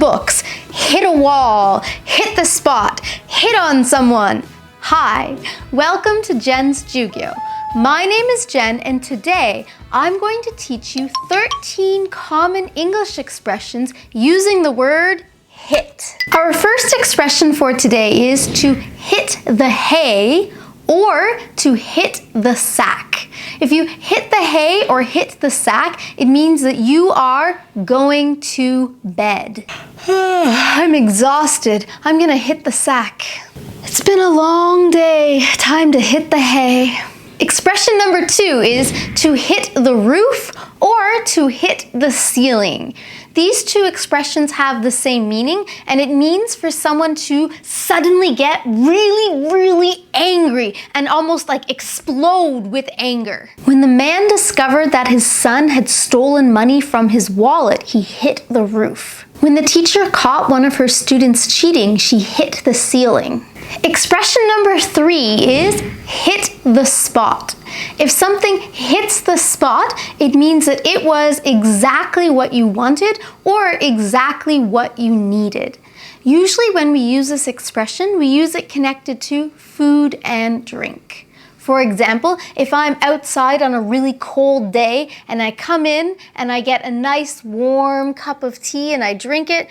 books, hit a wall, hit the spot, hit on someone. Hi, welcome to Jen's Jyugyou. My name is Jen, and today I'm going to teach you 13 common English expressions using the word hit. Our first expression for today is to hit the hay or to hit the sack. If you hit the hay or hit the sack, it means that you are going to bed. I'm exhausted. I'm gonna hit the sack. It's been a long day. Time to hit the hay. Expression number 2 is to hit the roof or to hit the ceiling. These two expressions have the same meaning, and it means for someone to suddenly get really angry and almost like explode with anger. When the man discovered that his son had stolen money from his wallet, he hit the roof. When the teacher caught one of her students cheating, she hit the ceiling. Expression number 3 is hit the spot. If something hits the spot, it means that it was exactly what you wanted or exactly what you needed. Usually when we use this expression, we use it connected to food and drink. For example, if I'm outside on a really cold day and I come in and I get a nice warm cup of tea and I drink it,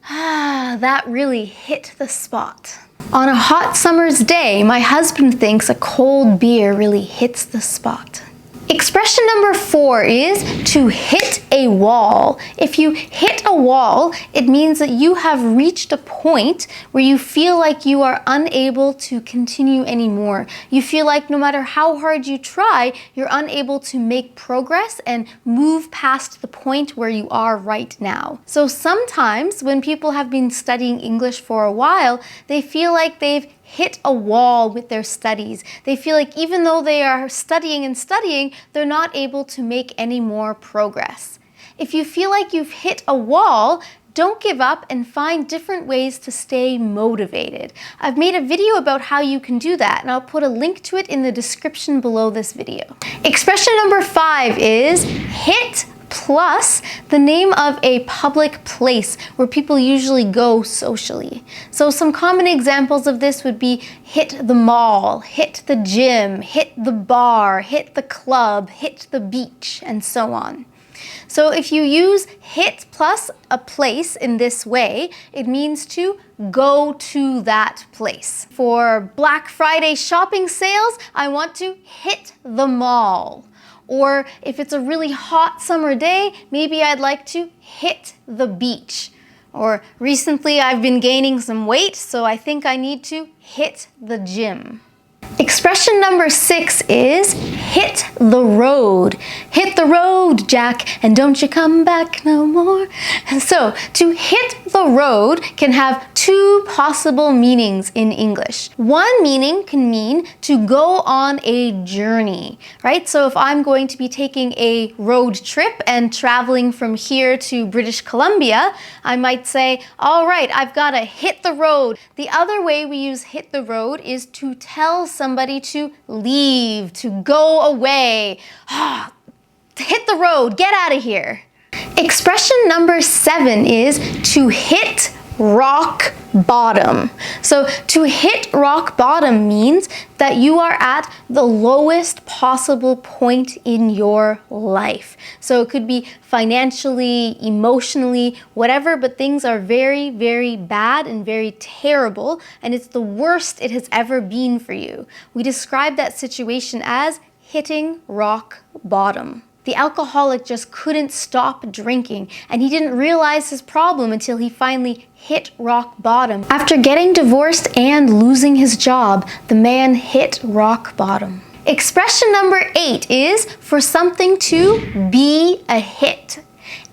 that really hit the spot. On a hot summer's day, my husband thinks a cold beer really hits the spot. Expression number 4 is to hit a wall. If you hit a wall, it means that you have reached a point where you feel like you are unable to continue anymore. You feel like no matter how hard you try, you're unable to make progress and move past the point where you are right now. So sometimes when people have been studying English for a while, they feel like they've hit a wall with their studies. They feel like even though they are studying and studying, they're not able to make any more progress. If you feel like you've hit a wall, don't give up and find different ways to stay motivated. I've made a video about how you can do that, and I'll put a link to it in the description below this video. Expression number 5 is hit plus the name of a public place where people usually go socially. So some common examples of this would be hit the mall, hit the gym, hit the bar, hit the club, hit the beach, and so on. So if you use hit plus a place in this way, it means to go to that place. For Black Friday shopping sales, I want to hit the mall. Or if it's a really hot summer day, maybe I'd like to hit the beach. Or recently I've been gaining some weight, so I think I need to hit the gym. Expression number 6 is hit the road. Hit the road, Jack, and don't you come back no more. So, to hit the road can have 2 possible meanings in English. One meaning can mean to go on a journey, right? So if I'm going to be taking a road trip and traveling from here to British Columbia, I might say, all right, I've got to hit the road. The other way we use hit the road is to tell somebody to leave, to go away. Hit the road, get out of here. Expression number 7 is to hit rock bottom. So to hit rock bottom means that you are at the lowest possible point in your life. So it could be financially, emotionally, whatever, but things are very bad and very terrible, and it's the worst it has ever been for you. We describe that situation as hitting rock bottom. The alcoholic just couldn't stop drinking, and he didn't realize his problem until he finally hit rock bottom. After getting divorced and losing his job, the man hit rock bottom. Expression number 8 is for something to be a hit.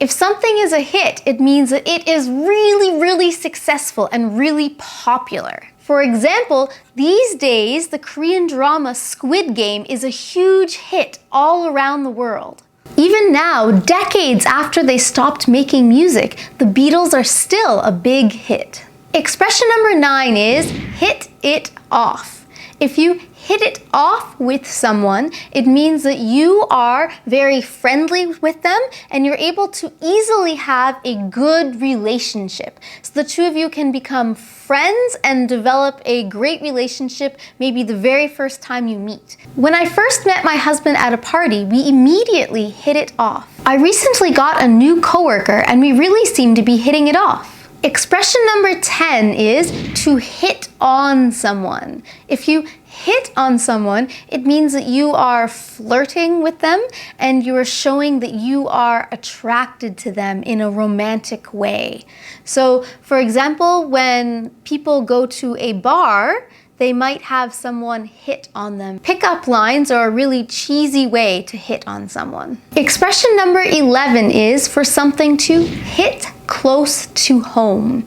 If something is a hit, it means that it is really successful and really popular. For example, these days, the Korean drama Squid Game is a huge hit all around the world. Even now, decades after they stopped making music, the Beatles are still a big hit. Expression number 9 is hit it off. If you hit it off with someone, it means that you are very friendly with them and you're able to easily have a good relationship. So the two of you can become friends and develop a great relationship maybe the very first time you meet. When I first met my husband at a party, we immediately hit it off. I recently got a new coworker and we really seem to be hitting it off. Expression number 10 is to hit on someone. If you hit on someone, it means that you are flirting with them and you are showing that you are attracted to them in a romantic way. So, for example, when people go to a bar, they might have someone hit on them. Pickup lines are a really cheesy way to hit on someone. Expression number 11 is for something to hit close to home.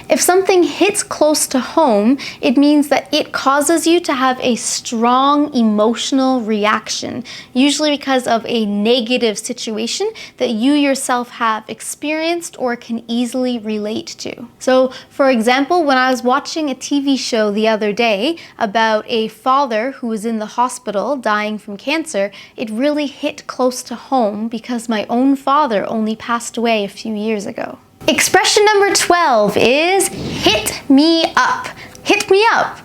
If something hits close to home, it means that it causes you to have a strong emotional reaction, usually because of a negative situation that you yourself have experienced or can easily relate to. So, for example, when I was watching a TV show the other day about a father who was in the hospital dying from cancer, it really hit close to home because my own father only passed away a few years ago. Expression number 12 is hit me up. Hit me up.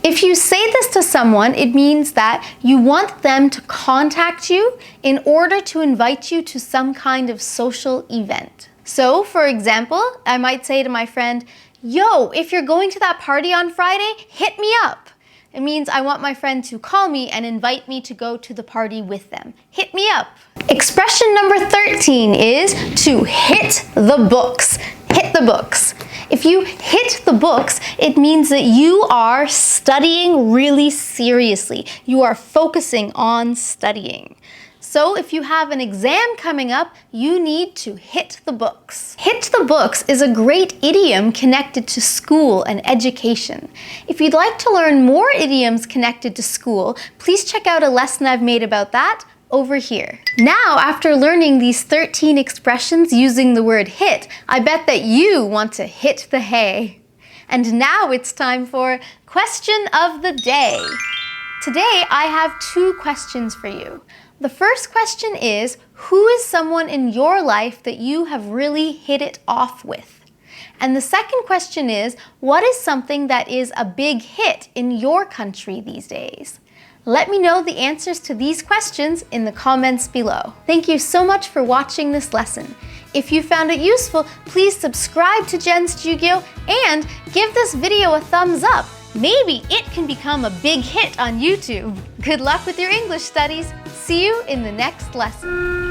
If you say this to someone, it means that you want them to contact you in order to invite you to some kind of social event. So, for example, I might say to my friend, "Yo, if you're going to that party on Friday, hit me up." It means I want my friend to call me and invite me to go to the party with them. Hit me up. Expression number 13 is to hit the books. Hit the books. If you hit the books, it means that you are studying really seriously. You are focusing on studying. So if you have an exam coming up, you need to hit the books. Hit the books is a great idiom connected to school and education. If you'd like to learn more idioms connected to school, please check out a lesson I've made about that over here. Now, after learning these 13 expressions using the word hit, I bet that you want to hit the hay. And now it's time for question of the day. Today, I have 2 questions for you. The first question is, who is someone in your life that you have really hit it off with? And the second question is, what is something that is a big hit in your country these days? Let me know the answers to these questions in the comments below. Thank you so much for watching this lesson. If you found it useful, please subscribe to Jen's Jyugyou and give this video a thumbs up. Maybe it can become a big hit on YouTube. Good luck with your English studies. See you in the next lesson.